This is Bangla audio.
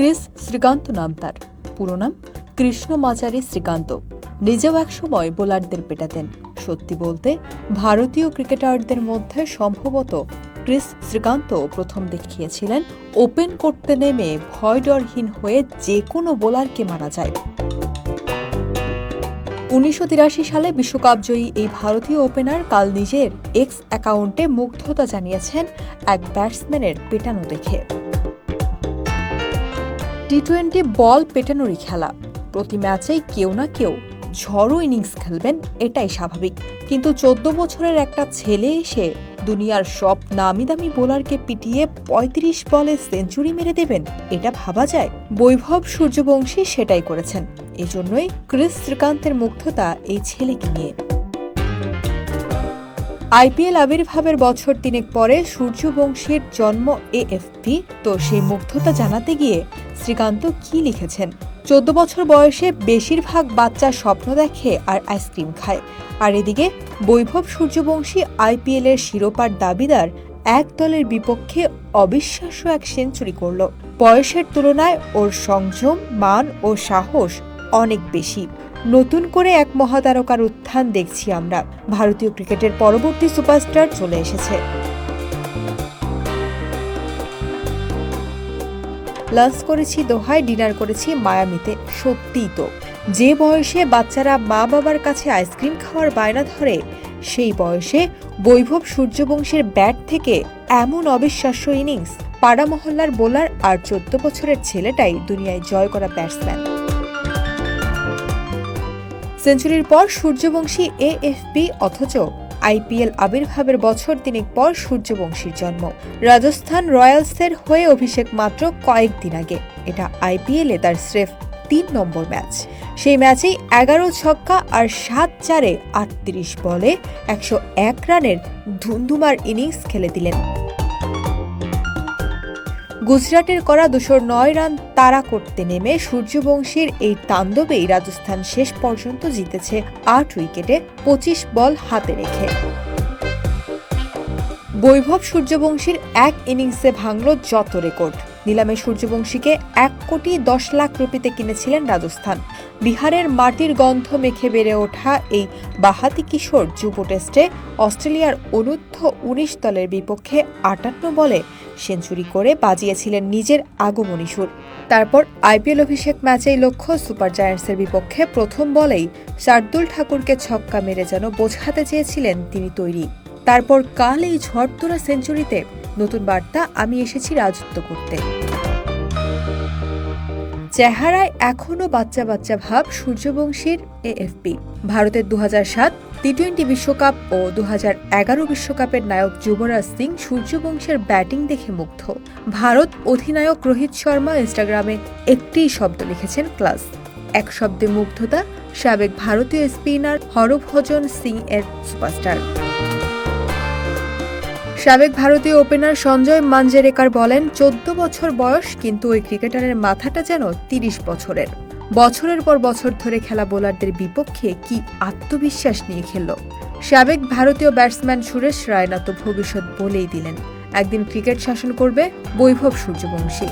ক্রিস শ্রীকান্ত নাম তার, পুরো নাম কৃষ্ণমাচারী শ্রীকান্ত। নিজেও একসময় বোলারদের পেটাতেন। সত্যি বলতে ভারতীয় ক্রিকেটারদের মধ্যে সম্ভবত ক্রিস শ্রীকান্ত প্রথম দেখিয়েছিলেন ওপেন করতে নেমে ভয় ডরহীন হয়ে যে কোনো বোলারকে মারা যায়। 1983 সালে বিশ্বকাপজয়ী এই ভারতীয় ওপেনার কাল নিজের এক্স অ্যাকাউন্টে মুগ্ধতা জানিয়েছেন এক ব্যাটসম্যানের পেটানো দেখে। টি-20 বল পেটানোরই খেলা, প্রতি ম্যাচেই কেউ না কেউ ঝড়ো ইনিংস খেলবেন, এটাই স্বাভাবিক। কিন্তু 14 বছরের একটা ছেলে এসে দুনিয়ার সব নামি দামি বোলারকে পিটিয়ে 35 বলে সেঞ্চুরি মেরে দেবেন, এটা ভাবা যায়? বৈভব সূর্যবংশী সেটাই করেছেন। এজন্যই ক্রিস শ্রীকান্তের মুগ্ধতা এই ছেলেকে নিয়ে। আইপিএল আবির্ভাবের বছর তিনেক পরে সূর্যবংশীর জন্ম এএফপি, তো সেই মুগ্ধতা জানাতে গিয়ে শ্রীকান্ত কি লিখেছেন? 14 বছর বয়সে বেশিরভাগ বাচ্চা স্বপ্ন দেখে আর আইসক্রিম খায়, আর এদিকে বৈভব সূর্যবংশী আইপিএলের শিরোপার দাবিদার এক দলের বিপক্ষে অবিশ্বাস্য এক সেঞ্চুরি করল। বয়সের তুলনায় ওর সংযম, মান ও সাহস অনেক বেশি। নতুন করে এক মহাতারকার উত্থান দেখছি আমরা। ভারতীয় ক্রিকেটের পরবর্তী সুপারস্টার চলে এসেছে। লাঞ্চ করেছি দোহায়, ডিনার করেছি মায়ামিতে। সত্যিই তো, যে বয়সে বাচ্চারা মা বাবার কাছে আইসক্রিম খাওয়ার বায়না ধরে, সেই বয়সে বৈভব সূর্যবংশীর ব্যাট থেকে এমন অবিশ্বাস্য ইনিংস। পাড়া মহল্লার বোলার আর 14 বছরের ছেলেটাই দুনিয়ায় জয় করা ব্যাটসম্যান। সেঞ্চুরির পর সূর্যবংশী এএফপি, অথচ আইপিএল আবির্ভাবের বছর তিনেক পর সূর্যবংশীর জন্ম। রাজস্থান রয়্যালসের হয়ে অভিষেক মাত্র কয়েকদিন আগে। এটা আইপিএলে তার স্রেফ 3 নম্বর ম্যাচ। সেই ম্যাচেই 11 ছক্কা আর 7-4-এ 38 বলে 101 রানের ধুন্ধুমার ইনিংস খেলে দিলেন। গুজরাটের করা 209 রান তাড়া করতে নেমে সূর্যবংশীর এই তাণ্ডবেই রাজস্থান শেষ পর্যন্ত জিতেছে 8 উইকেটে 25 বল হাতে রেখে। বৈভব সূর্যবংশীর এক ইনিংসে ভাঙল যত রেকর্ড। নিলামে সূর্যবংশীকে 1 কোটি 10 লাখ রুপিতে কিনেছিলেন রাজস্থান। বিহারের মাটির গন্ধ মেখে বেড়ে ওঠা এই বাহাতি কিশোর যুব টেস্টে অস্ট্রেলিয়ার অনূর্ধ্ব 19 দলের বিপক্ষে 58 বলে সেঞ্চুরি করে বাজিয়েছিলেন নিজের আগমনী সুর। তারপর আইপিএল অভিষেক ম্যাচেই লক্ষ্য সুপার জায়ান্টসের বিপক্ষে প্রথম বলেই শার্দুল ঠাকুরকে ছক্কা মেরে যেন বোঝাতে চেয়েছিলেন তিনি তৈরি। তারপর কাল এই ঝড়তোড়া সেঞ্চুরিতে নতুন বার্তা, আমি এসেছি রাজত্ব করতে। চেহারায় এখনো বাচ্চা বাচ্চা ভাব সূর্যবংশীর এএফপি। ভারতের 2007 টি-20 বিশ্বকাপ ও 2011 বিশ্বকাপের নায়ক যুবরাজ সিং সূর্যবংশীর ব্যাটিং দেখে মুগ্ধ। ভারত অধিনায়ক রোহিত শর্মা ইনস্টাগ্রামে একটিই শব্দ লিখেছেন, ক্লাস। এক শব্দে মুগ্ধতা সাবেক ভারতীয় স্পিনার হরভজন সিং এর সুপারস্টার। সাবেক ভারতীয় ওপেনার সঞ্জয় মাঞ্জরেকার বলেন, 14 বছর বয়স, কিন্তু ওই ক্রিকেটারের মাথাটা যেন 30 বছরের। বছরের পর বছর ধরে খেলা বোলারদের বিপক্ষে কি আত্মবিশ্বাস নিয়ে খেলল। সাবেক ভারতীয় ব্যাটসম্যান সুরেশ রায়না তো ভবিষ্যৎ বলেই দিলেন, একদিন ক্রিকেট শাসন করবে বৈভব সূর্যবংশী।